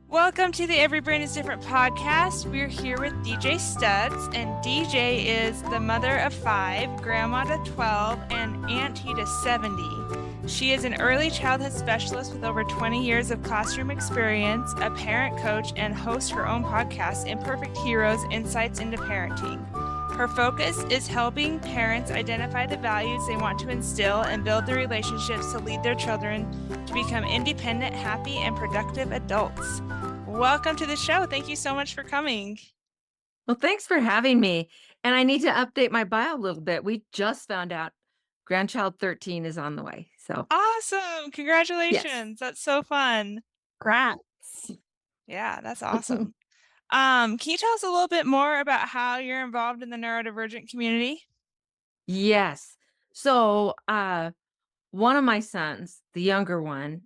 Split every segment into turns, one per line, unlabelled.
Welcome to the Every Brain is Different podcast. We're here with DJ Stutz, and DJ is the mother of 5, grandma to 12, and auntie to 70. She is an early childhood specialist with over 20 years of classroom experience, a parent coach, and hosts her own podcast, Imperfect Heroes Insights into Parenting. Her focus is helping parents identify the values they want to instill and build the relationships to lead their children to become independent, happy, and productive adults. Welcome to the show. Thank you so much for coming.
Well, thanks for having me. And I need to update my bio a little bit. We just found out grandchild 13 is on the way. So,
Awesome.
yes.
Congratulations. That's so fun.
Congrats.
Yeah, that's awesome. Can you tell us a little bit more about how you're involved in the neurodivergent community?
Yes. So, one of my sons, the younger one,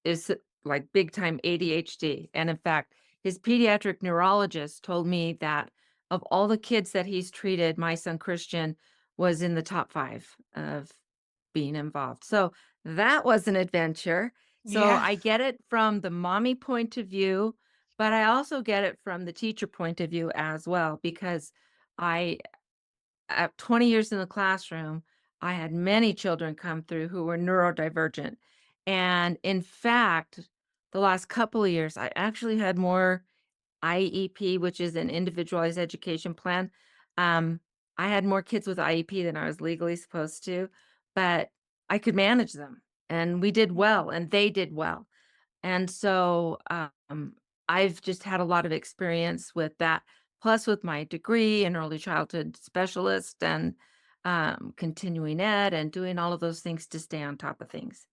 is like big time ADHD. And in fact, his pediatric neurologist told me that of all the kids that he's treated, my son Christian was in the top 5 of being involved. So that was an adventure. So
Yeah.
I get it from the mommy point of view, but I also get it from the teacher point of view as well, because I at 20 years in the classroom, I had many children come through who were neurodivergent. And in fact, the last couple of years, I actually had more IEP, which is an individualized education plan. Um, I had more kids with IEP than I was legally supposed to, but I could manage them and we did
Mhm.
well and they did well. And so, I've just had a lot of experience with that, plus with my degree in early childhood specialist and continuing ed and doing all of those things to stay on top of things.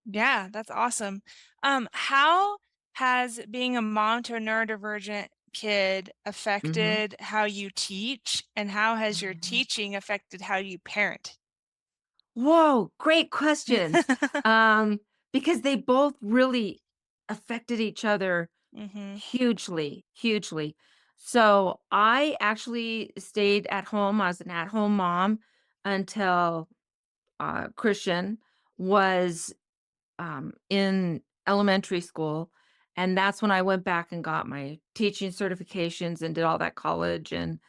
Yeah, that's awesome. How has being a mom to a neurodivergent kid
Hmm.
affected how you teach, and how has your teaching affected how you parent?
Whoa, great questions. Um, because they both really affected each other
Mhm.
hugely, hugely. So I actually stayed at home. I was an at-home mom until Christian was in elementary school. And that's when I went back and got my teaching certifications and did all that college and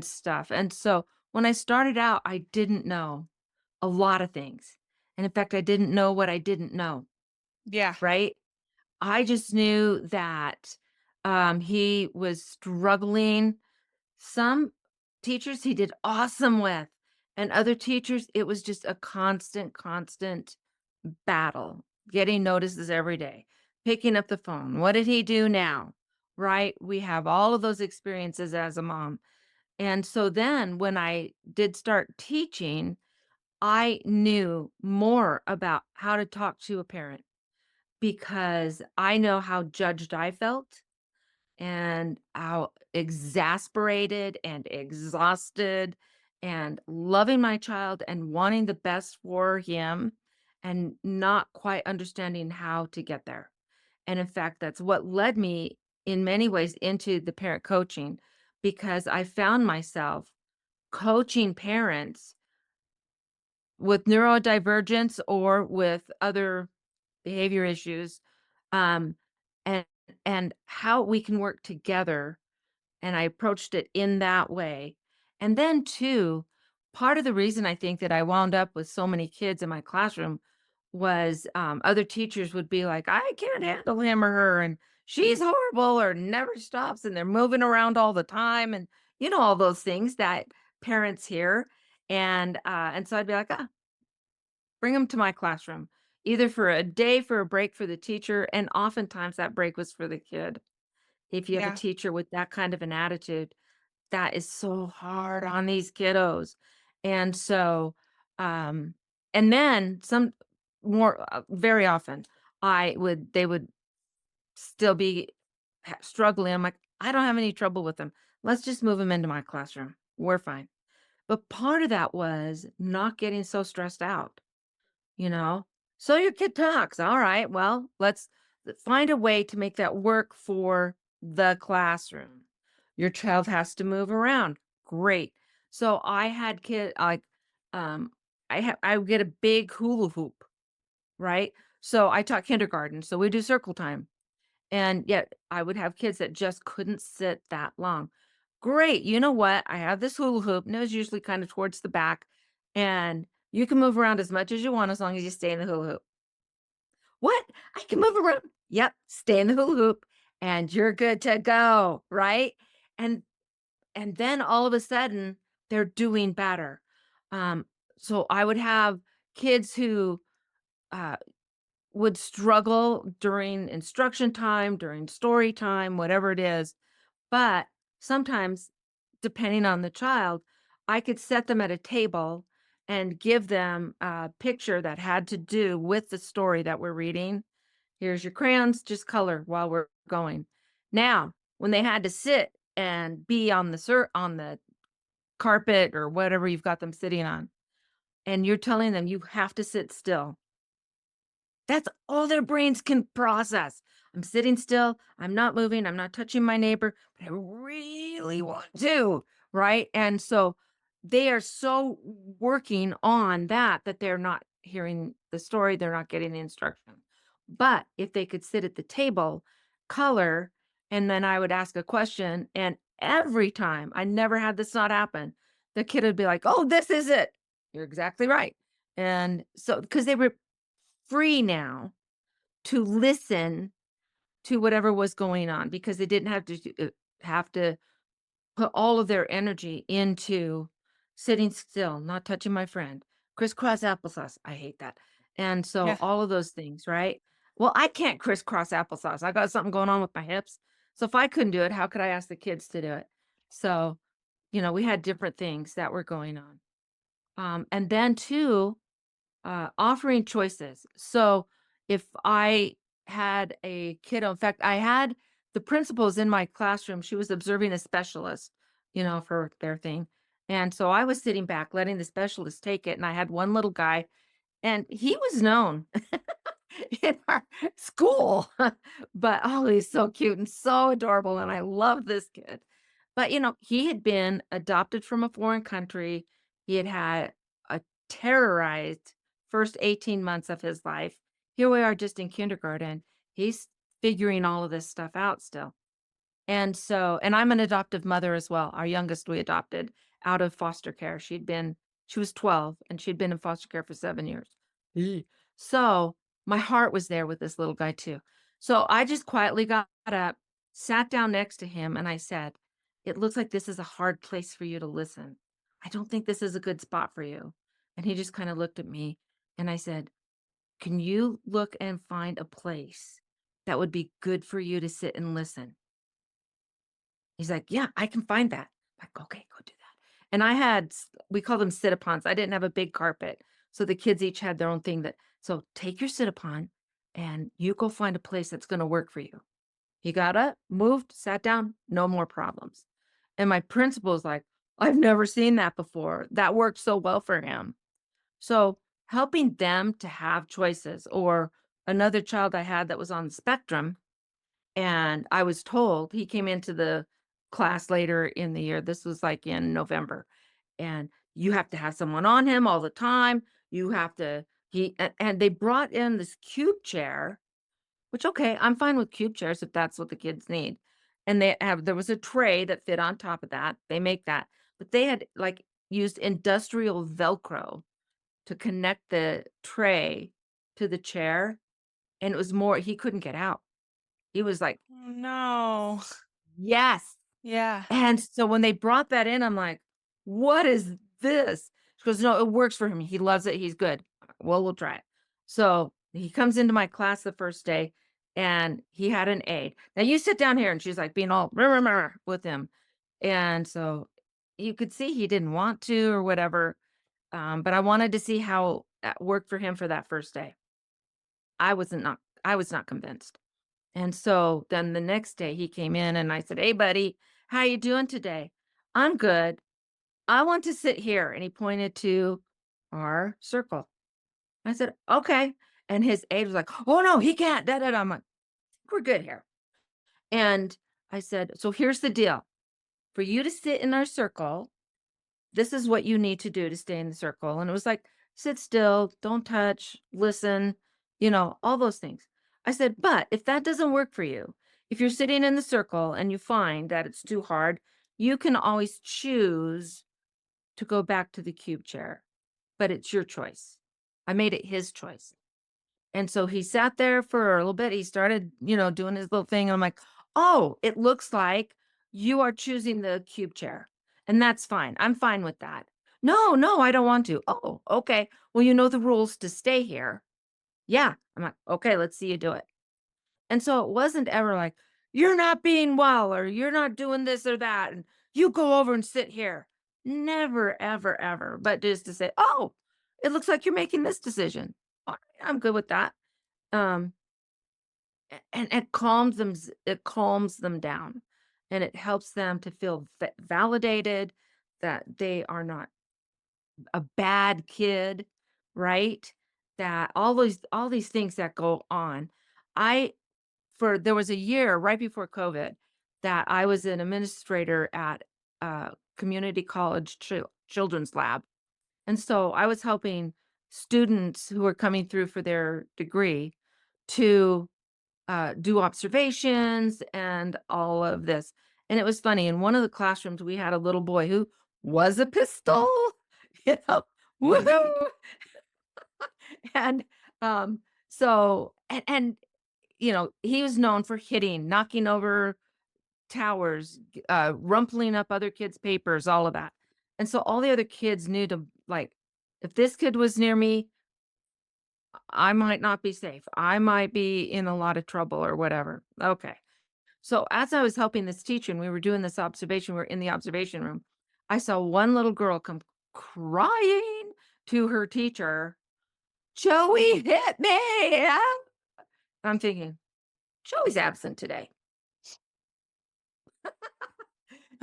stuff. And so when I started out, I didn't know a lot of things. And in fact, I didn't know what I didn't know,
Yeah.
right? I just knew that he was struggling. Some teachers he did awesome with, and other teachers, it was just a constant battle, getting notices every day, picking up the phone. What did he do now? Right? We have all of those experiences as a mom. And so then when I did start teaching, I knew more about how to talk to a parent because I know how judged I felt and how exasperated and exhausted and loving my child and wanting the best for him and not quite understanding how to get there. And in fact, that's what led me in many ways into the parent coaching because I found myself coaching parents with neurodivergence or with other behavior issues, um, and how we can work together, and I approached it in that way. And then too, part of the reason I think that I wound up with so many kids in my classroom was, other teachers would be like, "I can't handle him or her, and she's horrible or never stops, and they're moving around all the time," and, all those things that parents hear, and so I'd be like, "Ah, bring them to my classroom, either for a day for a break for the teacher, and oftentimes that break was for the kid. If you have a
Yeah.
teacher with that kind of an attitude, that is so hard on these kiddos. And so, um, and then some more, very often, they would still be struggling. I'm like, I don't have any trouble with them. Let's just move them into my classroom. We're fine. But part of that was not getting so stressed out. You know? So your kid talks. All right. Well, let's find a way to make that work for the classroom. Your child has to move around. Great. So I had um I would get a big hula hoop, right? So I taught kindergarten. So we do circle time. And yet I would have kids that just couldn't sit that long. Great. You know what? I have this hula hoop, and it was usually kind of towards the back, and you can move around as much as you want as long as you stay in the hula hoop. What? I can move around. Yep, stay in the hula hoop and you're good to go, right? And and then all of a sudden they're doing better. Um, so I would have kids who uh, would struggle during instruction time, during story time, whatever it is. But sometimes, depending on the child, I could set them at a table and give them a picture that had to do with the story that we're reading. Here's your crayons, just color while we're going. Now, when they had to sit and be on on the carpet or whatever you've got them sitting on, and you're telling them you have to sit still, that's all their brains can process. I'm sitting still, I'm not moving, I'm not touching my neighbor, but I really want to, right? And so they are so working on that that they're not hearing the story, they're not getting the instruction. But if they could sit at the table, color, and then I would ask a question, and every time I never had this not happen, the kid would be like, "Oh, this is it." You're exactly right. And so, because they were free now to listen to whatever was going on because they didn't have to put all of their energy into sitting still, not touching my friend, crisscross applesauce. I hate that. And so
Yeah.
all of those things, right? Well, I can't crisscross applesauce. I got something going on with my hips. So if I couldn't do it, how could I ask the kids to do it? So, we had different things that were going on. And then too, offering choices. So if I had a kiddo, in fact, I had the principals in my classroom. She was observing a specialist, for their thing. And so I was sitting back letting the specialist take it. And I had one little guy, and he was known in our school. But oh, he's so cute and so adorable. And I love this kid. But he had been adopted from a foreign country. He had had a terrorized first 18 months of his life. Here we are just in kindergarten. He's figuring all of this stuff out still. And I'm an adoptive mother as well. Our youngest we adopted out of foster care. She was 12 and she'd been in foster care for 7 years. Eeh. So my heart was there with this little guy too. So I just quietly got up, sat down next to him, and I said, "It looks like this is a hard place for you to listen. I don't think this is a good spot for you." And he just kind of looked at me and I said, "Can you look and find a place that would be good for you to sit and listen?" He's like, "Yeah, I can find that." I'm like, "Okay, go do that." And we call them sit-upons. I didn't have a big carpet. So the kids each had their own thing so take your sit-upon and you go find a place that's going to work for you. He got up, moved, sat down, no more problems. And my principal's like, "I've never seen that before. That worked so well for him." So helping them to have choices, or another child I had that was on the spectrum, and I was told he came into the class later in the year. This was like in November. And you have to have someone on him all the time. You have to and they brought in this cube chair, which okay, I'm fine with cube chairs if that's what the kids need. And there was a tray that fit on top of that. They make that. But they had like used industrial Velcro to connect the tray to the chair. And it was more, he couldn't get out. He was like,
Oh, no.
yes.
Yeah.
And so when they brought that in, I'm like, "What is this?" She goes, "No, it works for him. He loves it. He's good." I'm like, "Well, we'll try it." So he comes into my class the first day and he had an aide. "Now you sit down here." And she's like being all "Rah, rah, rah, rah," with him. And so you could see he didn't want to or whatever. But I wanted to see how that worked for him for that first day. I was not convinced. And so then the next day he came in and I said, "Hey buddy, how you doing today?" "I'm good. I want to sit here." And he pointed to our circle. I said, "Okay." And his aide was like, "Oh no, he can't." Da, da, da. I'm like, "We're good here." And I said, "So here's the deal. For you to sit in our circle, this is what you need to do to stay in the circle." And it was like, sit still, don't touch, listen, all those things. I said, "But if that doesn't work for you, if you're sitting in the circle and you find that it's too hard, you can always choose to go back to the cube chair, but it's your choice." I made it his choice. And so he sat there for a little bit. He started, doing his little thing. And I'm like, "Oh, it looks like you are choosing the cube chair. And that's fine. I'm fine with that." "No, no, I don't want to." "Oh, okay. Well, you know the rules to stay here." "Yeah." I'm like, "Okay, let's see you do it." And so it wasn't ever like, "You're not being well," or "You're not doing this or that," and "You go over and sit here." Never, ever, ever. But just to say, "Oh, it looks like you're making this decision. All right, I'm good with that." Um, and it calms them down, and it helps them to feel validated that they are not a bad kid, right? That all these things that go on. I for There was a year right before COVID that I was an administrator at a community college children's lab. And so I was helping students who were coming through for their degree to do observations and all of this. And it was funny. In one of the classrooms, we had a little boy who was a pistol, you know, woohoo. And so, he was known for hitting, knocking over towers, rumpling up other kids' papers, all of that. And so all the other kids knew to like, if this kid was near me, I might not be safe. I might be in a lot of trouble or whatever. Okay. So as I was helping this teacher and we were doing this observation, we are in the observation room. I saw one little girl come crying to her teacher, "Joey hit me." I'm thinking, Joey's absent today.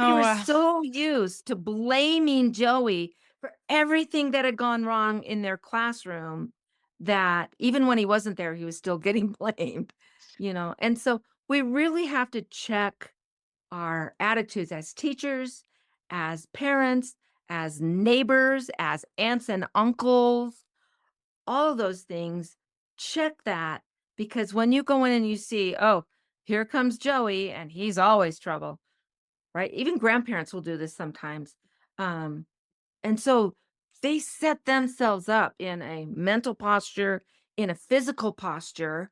They
Oh,
were
wow.
so used to blaming Joey for everything that had gone wrong in their classroom that even when he wasn't there, he was still getting blamed. And so we really have to check our attitudes as teachers, as parents, as neighbors, as aunts and uncles, all of those things. Check that because when you go in and you see, "Oh, here comes Joey and he's always trouble." Right? Even grandparents will do this sometimes. Um, and so they set themselves up in a mental posture, in a physical posture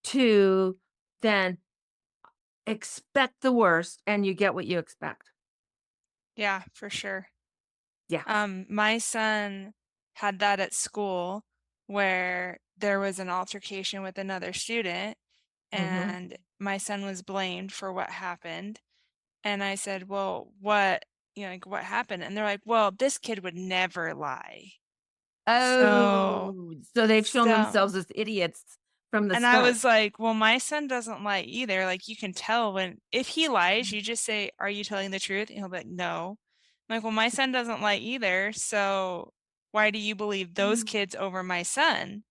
to then expect the worst and you get what you expect.
Yeah, for sure.
Yeah.
My son had that at school where there was an altercation with another student,
Mhm.
and my son was blamed for what happened. And I said, "Well, like, what happened?" And they're like, "Well, this kid would never lie." So,
Oh, so they've shown
so
themselves as idiots from the
And I
start.
was like, "Well, my son doesn't lie either, like, you can tell when if he lies, you just say, 'Are you telling the truth?' And he'll be like, 'No.'" I'm like, "Well, my son doesn't lie either, so why do you believe those
Mhm.
kids over my son?"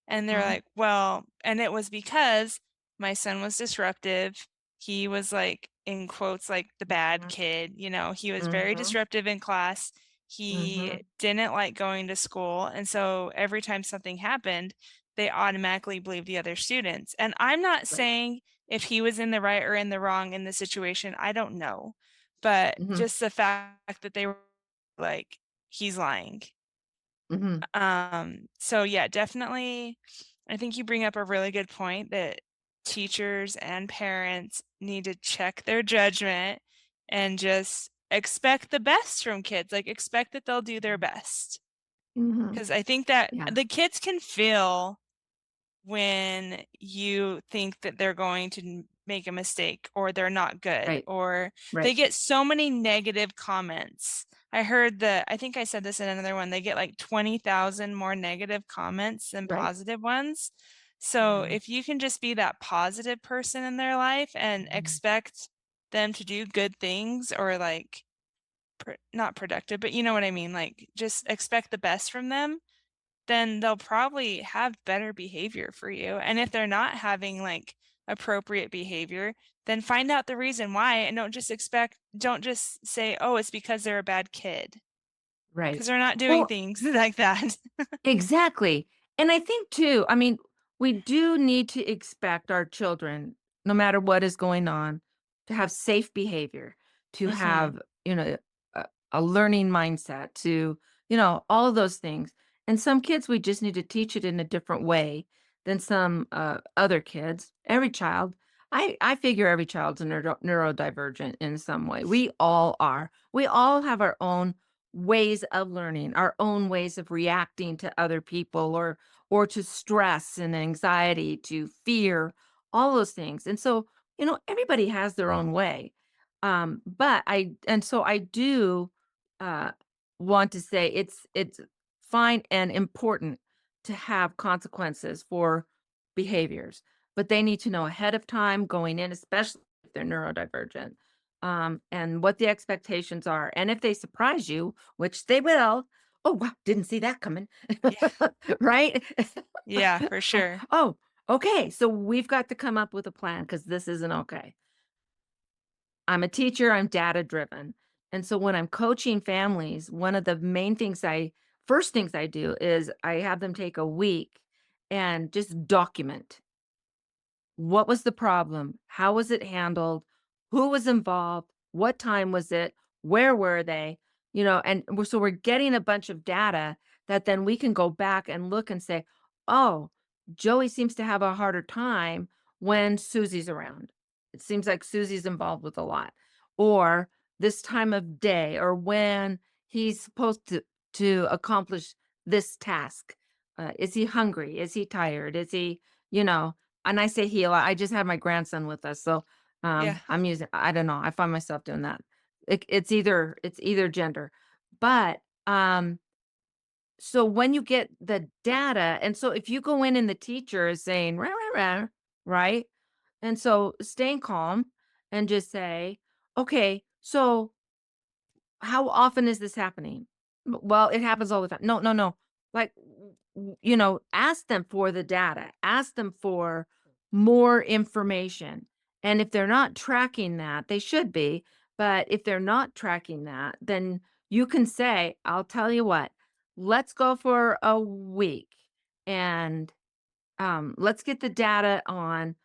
And they're
Mhm.
like, "Well," and it was because my son was disruptive. He was, like, in quotes, like, the bad kid, he was very
Mhm.
disruptive in class. He
Mhm.
didn't like going to school, and so every time something happened, they automatically believe the other students. And I'm not
Right.
saying if he was in the right or in the wrong in the situation, I don't know. But
Mhm.
just the fact that they were like, he's lying.
Mhm.
So yeah, definitely I think you bring up a really good point that teachers and parents need to check their judgment and just expect the best from kids. Like expect that they'll do their best.
Mhm.
Because I think that
Yeah.
the kids can feel when you think that they're going to make a mistake or they're not good
Right.
or they
Right.
get so many negative comments. I think I said this in another one, they get like 20,000 more negative comments than
Right.
positive ones. So
Mhm.
if you can just be that positive person in their life and
Mhm.
expect them to do good things or like not productive, but you know what I mean, like just expect the best from them, then they'll probably have better behavior for you. And if they're not having like appropriate behavior, then find out the reason why and don't just say, "Oh, it's because they're a bad kid."
Right.
Because they're not doing
Well,
things like that.
exactly. And I think too, I mean, we do need to expect our children, no matter what is going on, to have safe behavior, to
Mhm.
have, you know, a learning mindset, to, all of those things. And some kids, we just need to teach it in a different way than some other kids. Every child, I figure every child's a neurodivergent in some way. We all are. We all have our own ways of learning, our own ways of reacting to other people or to stress and anxiety, to fear, all those things. And so, everybody has their own way. But I do uh want to say it's fine and important to have consequences for behaviors, but they need to know ahead of time going in, especially if they're neurodivergent, and what the expectations are. And if they surprise you, which they will, oh wow, didn't see that coming.
Yeah.
Right?
Yeah, for
Oh,
sure.
oh, okay. So we've got to come up with a plan because this isn't okay. I'm a teacher, I'm data driven. And so when I'm coaching families, one of the main things first things I do is I have them take a week and just document what was the problem? How was it handled? Who was involved? What time was it? Where were they? And so we're getting a bunch of data that then we can go back and look and say, oh, Joey seems to have a harder time when Susie's around. It seems like Susie's involved with a lot. Or this time of day, or when he's supposed to accomplish this task. Is he hungry? Is he tired? Is he, you know, and I say he a lot. I just had my grandson with us, so,
Yeah.
I'm using I don't know, I find myself doing that. It's either gender. But, so when you get the data and so if you go in and the teacher is saying, "Rah, rah, rah," right? And so staying calm and just say, "Okay, so how often is this happening?" Well, it happens all the time. No, no, no. Like, ask them for the data, ask them for more information. And if they're not tracking that, they should be. But if they're not tracking that, then you can say, I'll tell you what, let's go for a week and let's get the data on,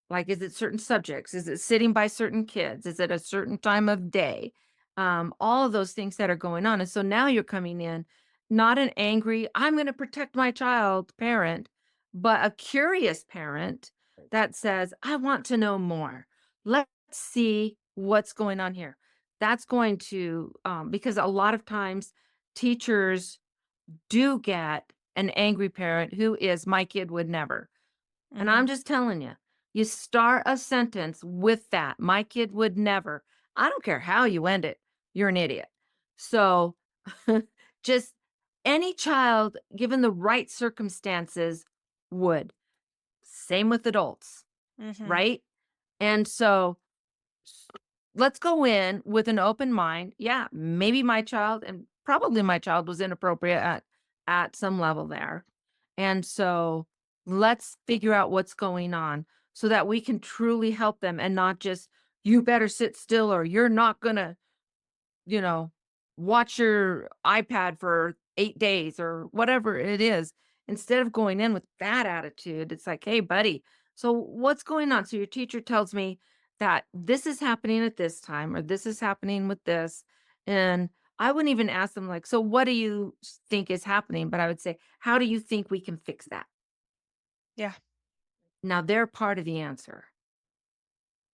like, is it certain subjects? Is it sitting by certain kids? Is it a certain time of day? All of those things that are going on. And so now you're coming in, not an angry, I'm going to protect my child parent, but a curious parent that says, I want to know more. Let's see what's going on here. That's going to, because a lot of times teachers do get an angry parent who is, my kid would never. And I'm
Mhm.
just telling you start a sentence with that. My kid would never. I don't care how you end it. You're an idiot. So just any child, given the right circumstances, would. Same with adults,
Mhm.
right? And so S let's go in with an open mind. Yeah, maybe my child and probably my child was inappropriate at some level there. And so let's figure out what's going on so that we can truly help them and not just, "You better sit still or you're not gonna you know, watch your iPad for 8 days or whatever it is. Instead of going in with that attitude, it's like, "Hey, buddy, so what's going on?" So your teacher tells me that this is happening at this time or this is happening with this. And I wouldn't even ask them like, "So what do you think is happening?" But I would say, "How do you think we can fix that?"
Yeah.
Now they're part of the answer.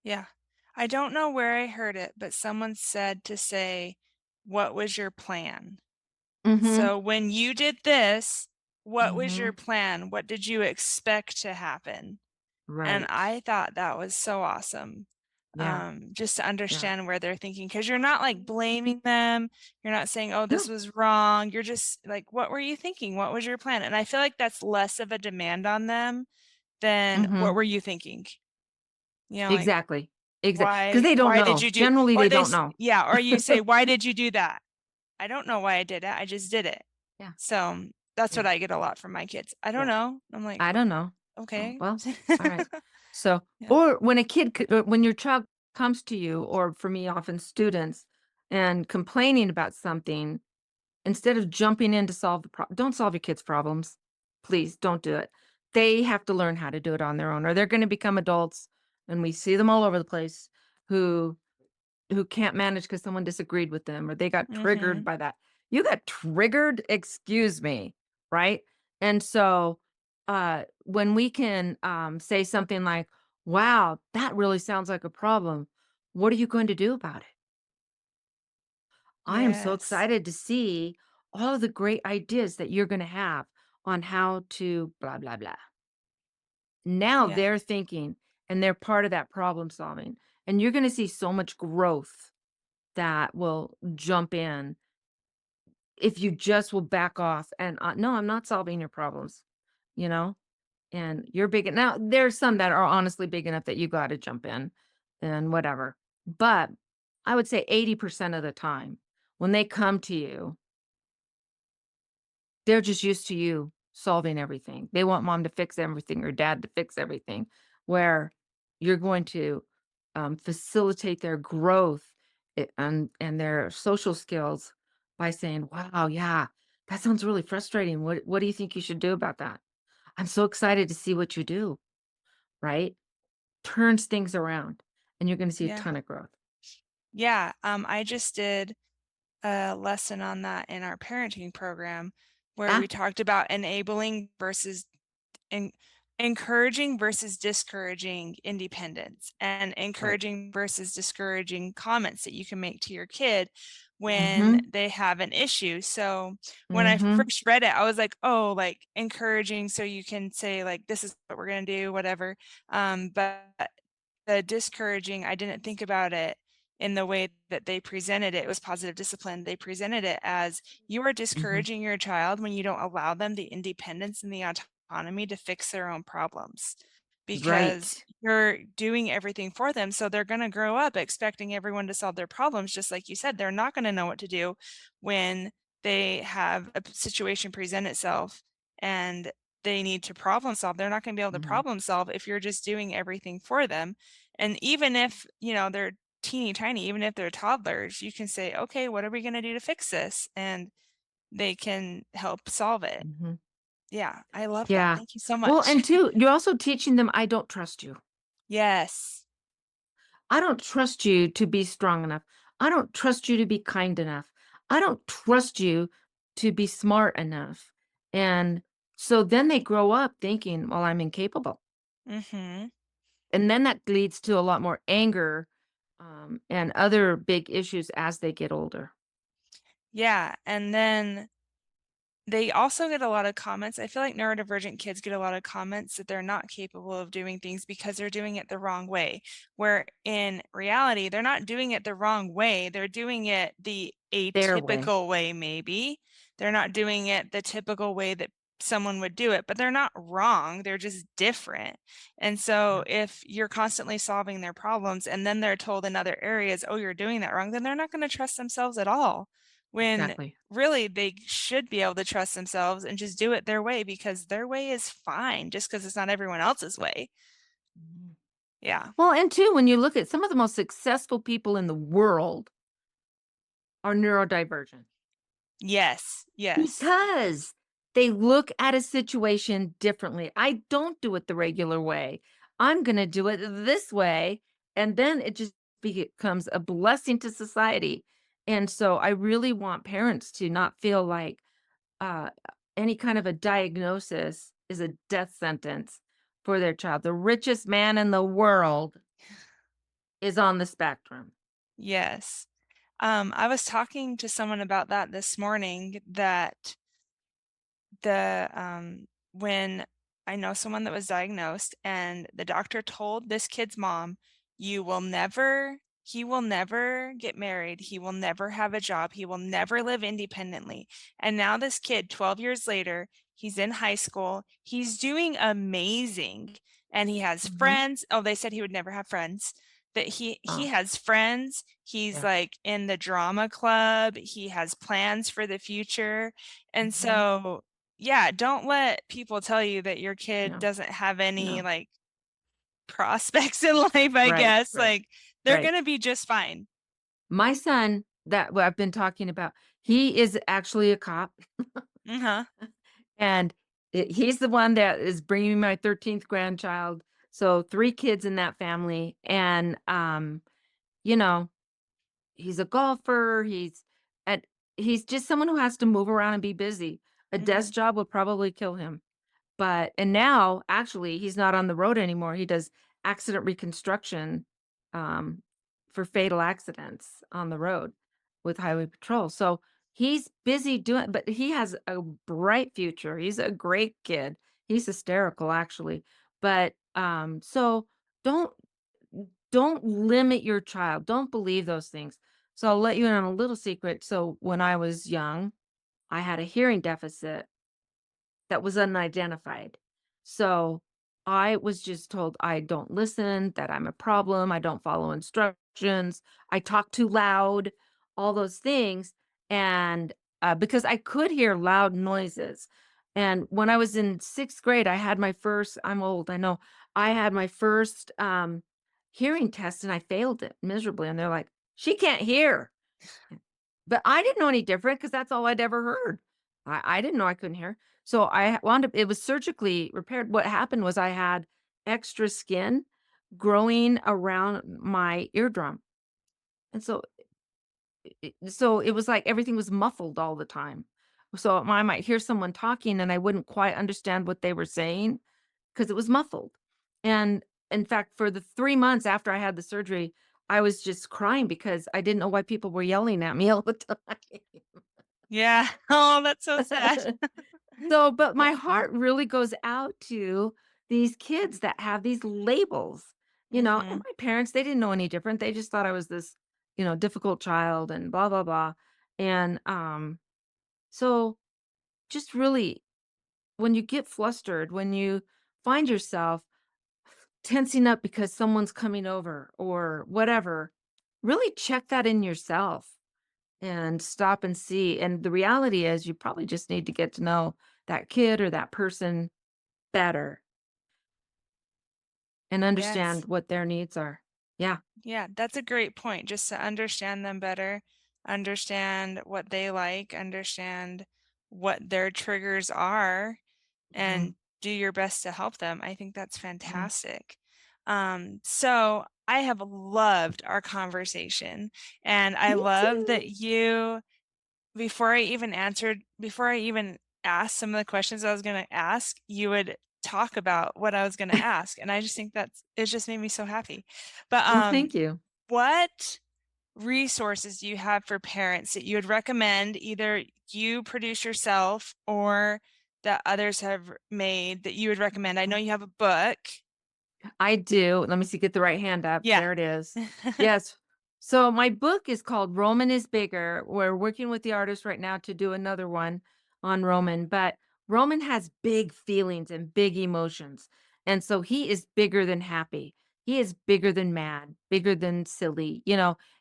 Yeah. I don't know where I heard it, but someone said to say, "What was your plan?"
Mhm.
So when you did this, what was your
Mhm.
plan? What did you expect to happen? And
Right.
I thought that was so awesome.
Yeah.
Just to
Yeah.
understand where they're thinking, because 'cause you're not, like, blaming them, you're not saying, "Oh, this
No.
was wrong," you're just like, "What were you thinking? What was your plan?" And I feel like that's less of a demand on them than, "What
Mhm.
were you thinking?" Like,
Exactly. Because
"Why
they don't
why did
know.
you do,"
Generally,
or
they don't know.
yeah, or you say, "Why did you do that?" "I don't know why I did it, I just did it."
Yeah,
So, that's what
yeah,
I get a lot from my kids. "I don't
yeah.
know." I'm like,
I don't know. Oh,
"Okay."
well, alright. So
Yeah.
or when a kid when your child comes to you, or for me, often students, and complaining about something, instead of jumping in to solve the problem, don't solve your kid's problems. Please don't do it. they have to learn how to do it on their own, or they're gonna become adults, and we see them all over the place, who can't manage because someone disagreed with them or they got triggered
Mhm.
by that. You got triggered? Excuse me, right? And so, when we can, say something like, "Wow, that really sounds like a problem. What are you going to do about it?" I am so
Yes.
excited to see all of the great ideas that you're gonna have on how to blah, blah, blah. Now
Yeah.
they're thinking and they're part of that problem solving, and you're gonna see so much growth that will jump in if you just will back off and, "No, I'm not solving your problems," you know? And you're big now, there's some that are honestly big enough that you gotta jump in and whatever. But I would say 80% of the time, when they come to you, they're just used to you solving everything. They want mom to fix everything or dad to fix everything, where you're going to, facilitate their growth and their social skills by saying, "Wow, yeah, that sounds really frustrating. What do you think you should do about that? I'm so excited to see what you do," right? Turns things around, and you're gonna see a
Yeah.
ton of growth.
Yeah. I just did a lesson on that in our parenting program where
Yeah,
we talked about enabling versus en- encouraging versus discouraging independence and
right.
encouraging versus discouraging comments that you can make to your kid when
Mhm,
they have an issue. So when I
mhm,
first read it, I was like, oh, like encouraging. So you can say, like, this is what we're going to do, whatever. But the discouraging, I didn't think about it in the way that they presented it. It was positive discipline. They presented it as you are
mhm.
discouraging your child when you don't allow them the independence and the autonomy to fix their own problems because
Right,
you're doing everything for them. So they're going to grow up expecting everyone to solve their problems. Just like you said, they're not going to know what to do when they have a situation present itself and they need to problem solve. They're not going to be able to
mhm,
problem solve if you're just doing everything for them. And even if, they're teeny tiny, even if they're toddlers, you can say, okay, what are we going to do to fix this? And they can help solve it.
mhm.
Yeah, I love that.
Yeah.
Thank you so
Well,
much.
and 2, you're also teaching them, "I don't trust you.
Yes.
I don't trust you to be strong enough. I don't trust you to be kind enough. I don't trust you to be smart enough." And so then they grow up thinking, "Well, I'm incapable."
Mhm.
And then that leads to a lot more anger, and other big issues as they get older.
Yeah, and then they also get a lot of comments. I feel like neurodivergent kids get a lot of comments that they're not capable of doing things because they're doing it the wrong way. Where in reality, they're not doing it the wrong way. They're doing it the
Their way.
atypical way, maybe. They're not doing it the typical way that someone would do it, but they're not wrong. They're just different. And so
Yeah,
if you're constantly solving their problems and then they're told in other areas, oh, you're doing that wrong, then they're not going to trust themselves at all. When
exactly.
really, they should be able to trust themselves and just do it their way because their way is fine just because it's not everyone else's way.
Mhm.
Yeah.
Well, and 2, when you look at some of the most successful people in the world are neurodivergent.
Yes. Yes.
Because they look at a situation differently. I don't do it the regular way. I'm gonna do it this way, and then it just becomes a blessing to society. And so I really want parents to not feel like, uh, any kind of a diagnosis is a death sentence for their child. The richest man in the world is on the spectrum.
Yes. I was talking to someone about that this morning that when I know someone that was diagnosed and the doctor told this kid's mom, "You will never he will never get married, he will never have a job, he will never live independently." And now this kid, 12 years later, he's in high school, he's doing amazing, and he has
Mhm.
friends. Oh, they said he would never have friends, but he
Oh,
has friends, he's,
yeah.
like, in the drama club, he has plans for the future, and
Mhm.
so yeah, don't let people tell you that your kid
No,
doesn't have any,
no.
like, prospects in life, I
Right,
guess,
right,
like, they're
right.
gonna be just fine.
My son that what I've been talking about, he is actually a cop,
Uh-huh.
and He's the one that is bringing my 13th grandchild. So 3 kids in that family, and, you know, he's a golfer, and he's just someone who has to move around and be busy. A
Hmm.
desk job would probably kill him. And now, actually, he's not on the road anymore. He does accident reconstruction, um, for fatal accidents on the road with highway patrol. So he's busy doing, but he has a bright future. He's a great kid. He's hysterical, actually. So don't don't limit your child. Don't believe those things. So I'll let you in on a little secret. So when I was young, I had a hearing deficit that was unidentified. So I was just told I don't listen, that I'm a problem, I don't follow instructions, I talk too loud, all those things. And because I could hear loud noises. And when I was in 6th grade, I had my first, I'm old, I know, I had my first hearing test and I failed it miserably. And they're like, she can't hear. But I didn't know any different because that's all I'd ever heard. I didn't know I couldn't hear. So I wound up it was surgically repaired. What happened was I had extra skin growing around my eardrum. And so it was like everything was muffled all the time. So I might hear someone talking and I wouldn't quite understand what they were saying because it was muffled. And in fact, for the 3 months after I had the surgery, I was just crying because I didn't know why people were yelling at me all the time.
Yeah. Oh, that's so sad.
So, but my heart really goes out to these kids that have these labels, and
Hmm.
my parents, they didn't know any different. They just thought I was this, difficult child and blah, blah, blah. And so just really, when you get flustered, when you find yourself tensing up because someone's coming over or whatever, really check that in yourself and stop and see. And the reality is, you probably just need to get to know that kid or that person better and
Yes.
understand what their needs are. Yeah.
Yeah, that's a great point. Just to understand them better, understand what they like, understand what their triggers are,
Mhm,
and do your best to help them. I think that's
mhm.
fantastic. So I have loved our conversation, and I
Me
love
too.
that before I even asked some of the questions I was going to ask, you would talk about what I was going to ask, and I just think it just made me so happy. But
Well, thank you.
what resources do you have for parents that you would recommend either you produce yourself or that others have made that you would recommend? I know you have a book.
I do. Let me see, get the right hand up.
Yeah.
There it is. Yes. So my book is called Roman is Bigger. We're working with the artist right now to do another one on Roman, but Roman has big feelings and big emotions. And so he is bigger than happy. He is bigger than mad, bigger than silly.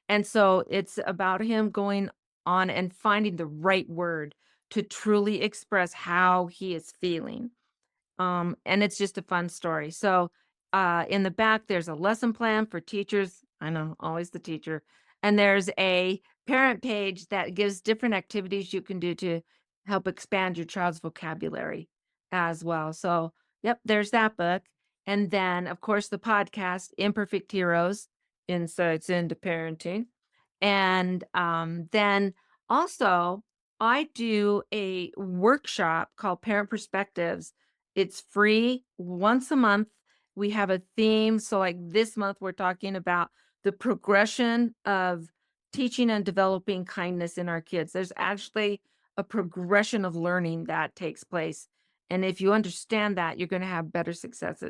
And so it's about him going on and finding the right word to truly express how he is feeling. And it's just a fun story. So, in the back, there's a lesson plan for teachers. I know, always the teacher. And there's a parent page that gives different activities you can do to help expand your child's vocabulary as well. So, yep, there's that book. And then, of course, the podcast, Imperfect Heroes, Insights into Parenting. And then also, I do a workshop called Parent Perspectives. It's free once a month. We have a theme. So, like this month, we're talking about the progression of teaching and developing kindness in our kids. There's actually a progression of learning that takes place. And if you understand that, you're going to have better success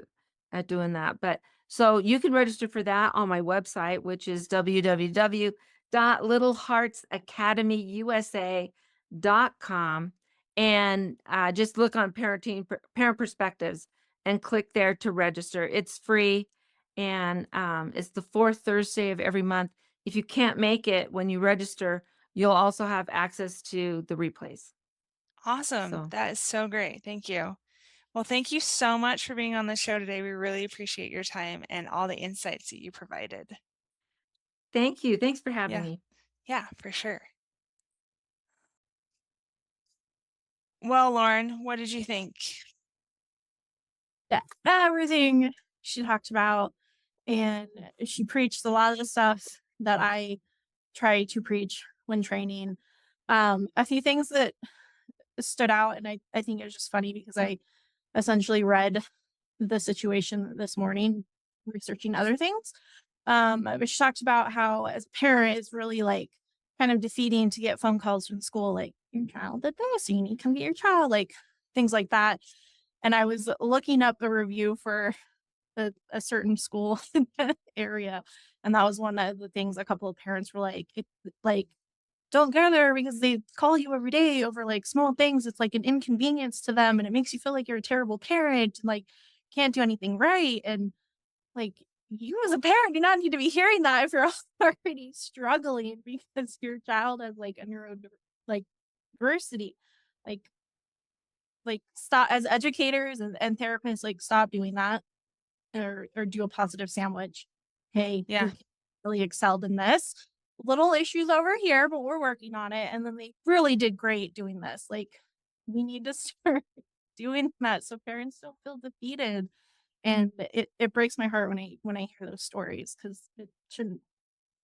at doing that. But so you can register for that on my website, which is www.littleheartsacademyusa.com, and just look on parent perspectives and click there to register. It's free, and it's the fourth Thursday of every month. If you can't make it when you register, you'll also have access to the replays.
Awesome.
So
That is so great. Thank you. Well, thank you so much for being on the show today. We really appreciate your time and all the insights that you provided.
thank you. Thanks for having
Yeah.
me.
Yeah, for sure. Well, Lauren, what did you think?
everything she talked about, and she preached a lot of the stuff that I try to preach when training. A few things that stood out, and I think it was just funny because I essentially read the situation this morning, researching other things. But she talked about how as a parent it's really like kind of defeating to get phone calls from school, like your child did this, you need to come get your child, like things like that. And I was looking up a review for a certain school in the area, and that was one of the things a couple of parents were like, like don't go there because they call you every day over like small things. It's like an inconvenience to them and it makes you feel like you're a terrible parent and like can't do anything right. And like you as a parent do not need to be hearing that if you're already struggling because your child has like a like diversity. Like stop as educators and therapists, like stop doing that or do a positive sandwich. Hey, your
Yeah.
kid really excelled in this. Little issues over here, but we're working on it. And then they really did great doing this. Like, we need to start doing that so parents don't feel defeated. And it breaks my heart when I hear those stories because it shouldn't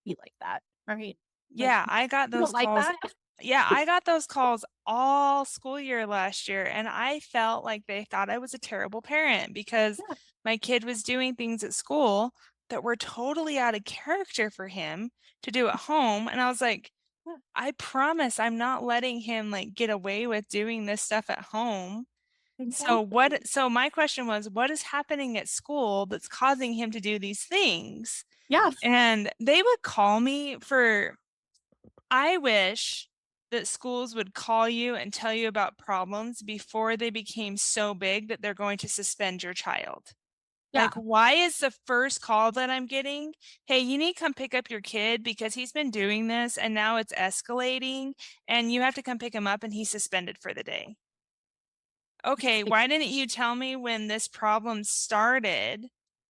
be like that, right? Like,
Yeah, I got
you
those
don't like
calls.
that?
Yeah, I got those calls all school year last year, and I felt like they thought I was a terrible parent because
Yeah,
my kid was doing things at school that were totally out of character for him to do at home. And I was like,
yeah,
I promise I'm not letting him like get away with doing this stuff at home.
exactly.
So my question was, what is happening at school that's causing him to do these things?
Yeah,
And they would call me for I wish that schools would call you and tell you about problems before they became so big that they're going to suspend your child.
yeah,
Like, why is the first call that I'm getting, "Hey, you need to come pick up your kid because he's been doing this and now it's escalating and you have to come pick him up and he's suspended for the day." Okay,
like,
why didn't you tell me when this problem started?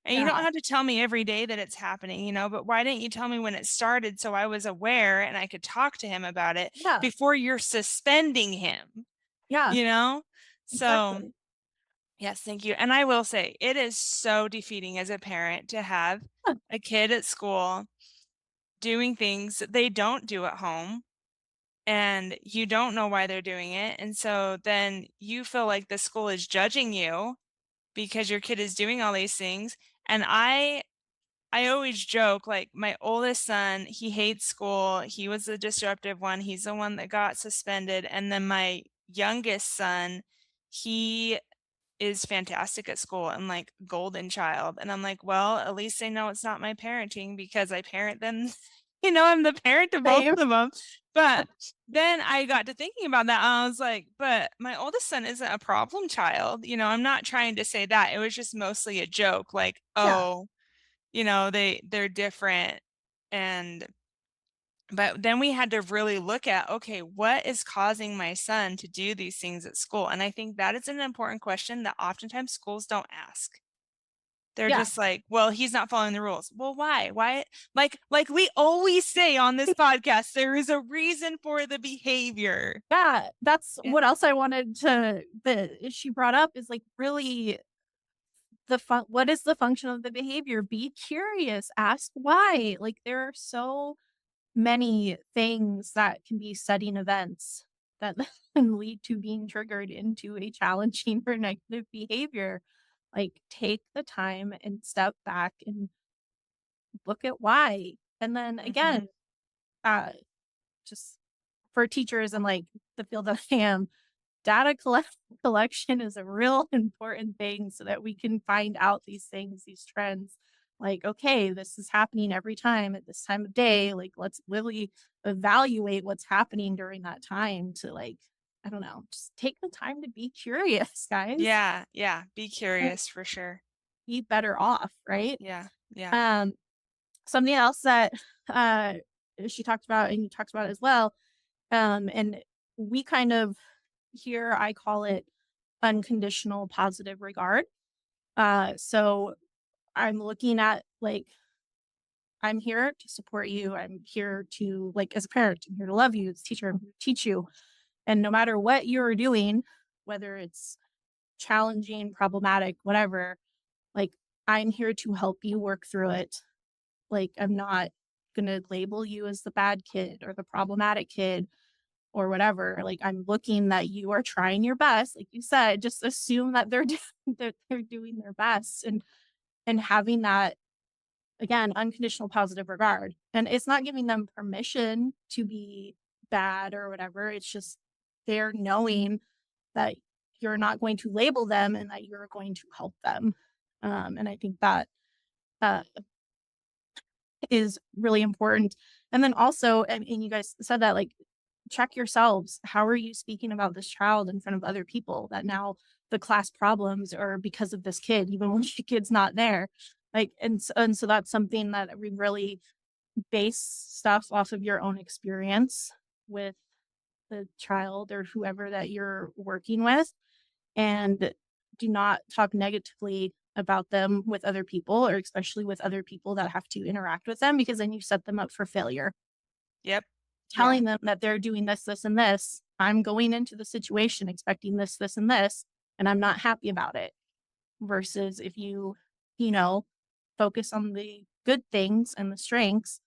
And you don't
yeah,
have to tell me every day that it's happening, but why didn't you tell me when it started so I was aware and I could talk to him about it
yeah,
before you're suspending him,
yeah,
you know? So,
exactly.
yes, thank you. And I will say, it is so defeating as a parent to have
Yeah,
a kid at school doing things that they don't do at home and you don't know why they're doing it. And so then you feel like the school is judging you because your kid is doing all these things. And I always joke, like, my oldest son, he hates school. He was the disruptive one. He's the one that got suspended. And then my youngest son, he is fantastic at school and like golden child. And I'm like, well, at least they know it's not my parenting because I parent them. I'm the parent of both
same.
of them. But then I got to thinking about that. And I was like, but my oldest son isn't a problem child. I'm not trying to say that. It was just mostly a joke, like,
Yeah,
oh, they're different. And but then we had to really look at, okay, what is causing my son to do these things at school? And I think that is an important question that oftentimes schools don't ask. They're
yeah.
just like, well, he's not following the rules. Well, why? Why? Like we always say on this podcast, there is a reason for the behavior.
Yeah, that's
Yeah.
what else I wanted to that she brought up is, like, really what is the function of the behavior? Be curious, ask why. Like, there are so many things that can be setting events that can lead to being triggered into a challenging or negative behavior. Like, take the time and step back and look at why. And then
Mhm.
again, uh, just for teachers and, like, the field that I am, collection is a real important thing so that we can find out these things, these trends. Like, okay, this is happening every time at this time of day. Like, let's really evaluate what's happening during that time to, like, I don't know, just take the time to be curious, guys.
Yeah, yeah. Be
And
curious for sure.
be better off, right?
Yeah, yeah.
Um, Something else that uh she talked about and you talked about as well, and we kind of here I call it unconditional positive regard. So I'm looking at like I'm here to support you. I'm here to like as a parent, I'm here to love you. As a teacher, I'm here to teach you. And no matter what you're doing, whether it's challenging, problematic, whatever, like, I'm here to help you work through it. Like, I'm not gonna label you as the bad kid or the problematic kid or whatever. Like, I'm looking that you are trying your best. Like you said, just assume that they're that they're doing their best, and having that, again, unconditional positive regard. And it's not giving them permission to be bad or whatever. It's just they're knowing that you're not going to label them and that you're going to help them. And I think that uh, is really important. And then also, and you guys said that, like, check yourselves. How are you speaking about this child in front of other people, that now the class problems are because of this kid, even when the kid's not there? Like, and so that's something that we really base stuff off of your own experience with the child or whoever that you're working with, and do not talk negatively about them with other people, or especially with other people that have to interact with them, because then you set them up for failure.
Yep. Yeah.
Telling them that they're doing this, this, and this. I'm going into the situation expecting this, this, and this, and I'm not happy about it. Versus if you know, focus on the good things and the strengths,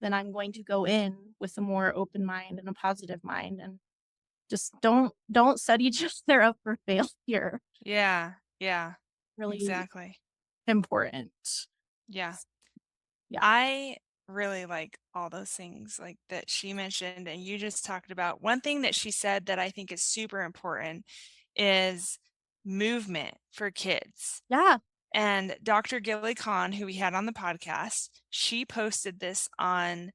then I'm going to go in with a more open mind and a positive mind, and just don't set each other up for failure.
Yeah. Yeah.
Really
Exactly.
important.
Yeah.
Yeah.
I really like all those things like that she mentioned and you just talked about. One thing that she said that I think is super important is movement for kids.
Yeah.
And Dr. Gilly Khan, who we had on the podcast, she posted this on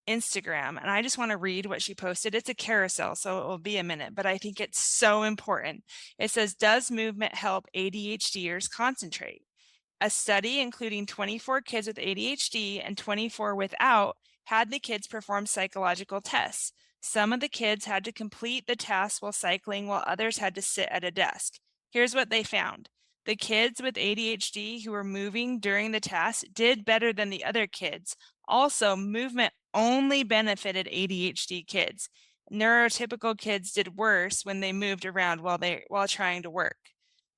Instagram. And I just want to read what she posted. It's a carousel, so it will be a minute, but I think it's so important. It says, "Does movement help ADHDers concentrate? A study including 24 kids with ADHD and 24 without had the kids perform psychological tests. Some of the kids had to complete the task while cycling, while others had to sit at a desk. Here's what they found. The kids with ADHD who were moving during the task did better than the other kids. Also, movement only benefited ADHD kids. Neurotypical kids did worse when they moved around while trying to work.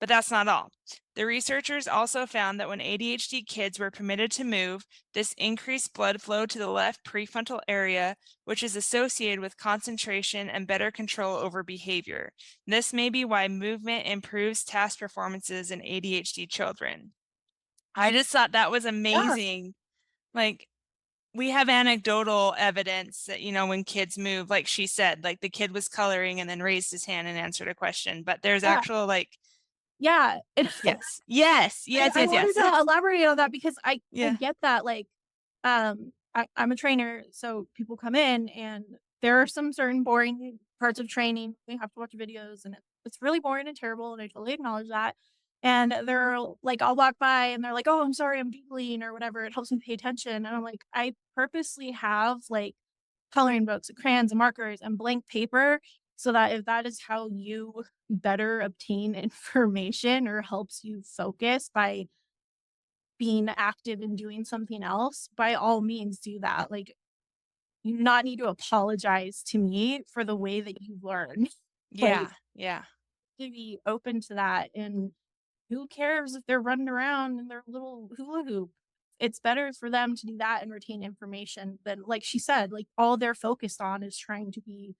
But that's not all. The researchers also found that when ADHD kids were permitted to move, this increased blood flow to the left prefrontal area, which is associated with concentration and better control over behavior. This may be why movement improves task performances in ADHD children." I just thought that was
Yeah.
amazing. Like, we have anecdotal evidence that, when kids move, like she said, like the kid was coloring and then raised his hand and answered a question, but there's
Yeah.
actual
Yeah.
yes, yes, yes,
I
yes,
wanted
yes.
to elaborate on that because I
Yeah.
get that, like, I'm a trainer, so people come in and there are some certain boring parts of training. They have to watch videos and it's really boring and terrible, and I totally acknowledge that. And they're like, I'll walk by and they're like, "Oh, I'm sorry, I'm doodling," or whatever. It helps me pay attention. And I'm like, I purposely have like coloring books, crayons, and markers, and blank paper, so that if that is how you better obtain information or helps you focus by being active and doing something else, by all means do that. Like, you do not need to apologize to me for the way that you learn.
Yeah,
Like,
yeah,
to be open to that. And who cares if they're running around in their little hula hoop? It's better for them to do that and retain information than, like she said, like all they're focused on is trying to be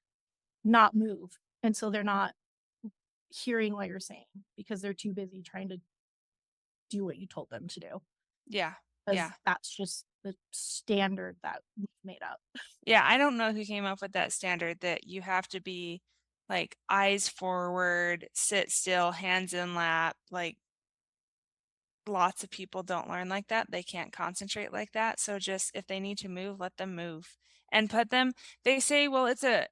not move. And so they're not hearing what you're saying because they're too busy trying to do what you told them to do.
yeah,
Because
yeah.
that's just the standard that we've made up.
Yeah, I don't know who came up with that standard that you have to be like eyes forward, sit still, hands in lap. Like, lots of people don't learn like that. They can't concentrate like that. So just if they need to move, let them move and put them, they say, well, it's a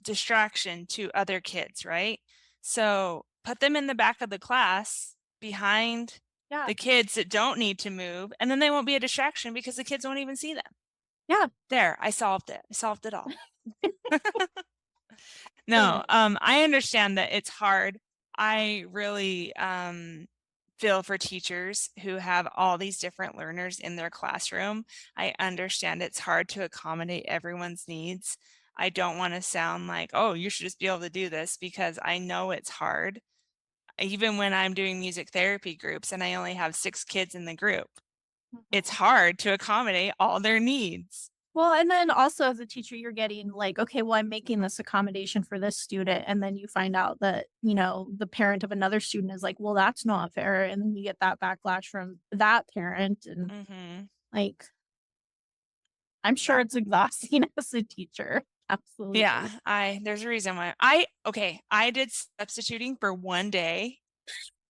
distraction to other kids, right? So put them in the back of the class behind
Yeah.
the kids that don't need to move, and then they won't be a distraction because the kids won't even see them.
Yeah.
There, I solved it. I solved it all. No, I understand that it's hard. I really feel for teachers who have all these different learners in their classroom. I understand it's hard to accommodate everyone's needs. I don't want to sound like, oh, you should just be able to do this, because I know it's hard. Even when I'm doing music therapy groups and I only have 6 kids in the group, it's hard to accommodate all their needs.
Well, and then also as a teacher, you're getting like, okay, well, I'm making this accommodation for this student. And then you find out that, the parent of another student is like, well, that's not fair. And then you get that backlash from that parent. And
Mm-hmm.
like, I'm sure it's exhausting as a teacher. Absolutely.
Yeah, there's a reason why I did substituting for one day,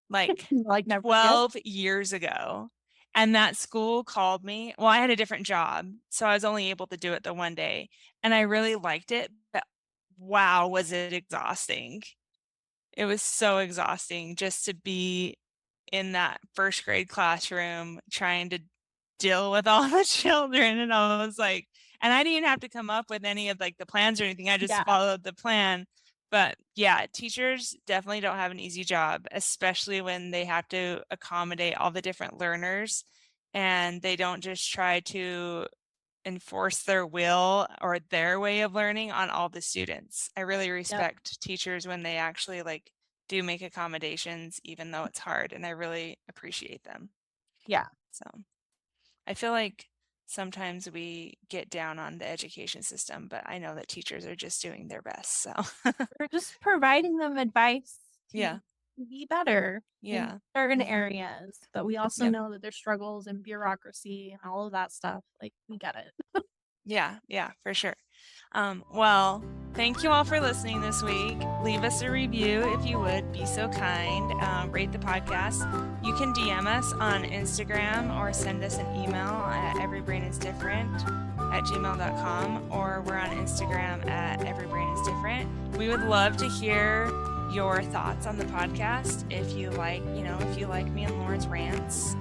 like
Like never
12 years ago. And that school called me. Well, I had a different job, so I was only able to do it the one day. And I really liked it, but wow, was it exhausting. It was so exhausting just to be in that first grade classroom trying to deal with all the children. And I was like, and I didn't even have to come up with any of like the plans or anything. I just followed the plan. But yeah, teachers definitely don't have an easy job, especially when they have to accommodate all the different learners, and they don't just try to enforce their will or their way of learning on all the students. I really respect teachers when they actually like do make accommodations, even though it's hard, and I really appreciate them.
Yeah.
So I feel like sometimes we get down on the education system, but I know that teachers are just doing their best. So
Or just providing them advice
yeah,
to be better
yeah,
in certain areas. But we also
Yep.
know that there's struggles and bureaucracy and all of that stuff. Like, we get it.
yeah, for sure. Well, thank you all for listening this week. Leave us a review if you would be so kind. Rate the podcast. You can DM us on Instagram or send us an email at everybrainisdifferent@gmail.com, or we're on Instagram at everybrainisdifferent. We would love to hear your thoughts on the podcast. If you like, if you like me and Lauren's rants,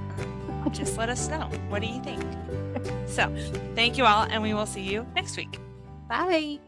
just let us know. What do you think? So, thank you all, and we will see you next week.
Bye.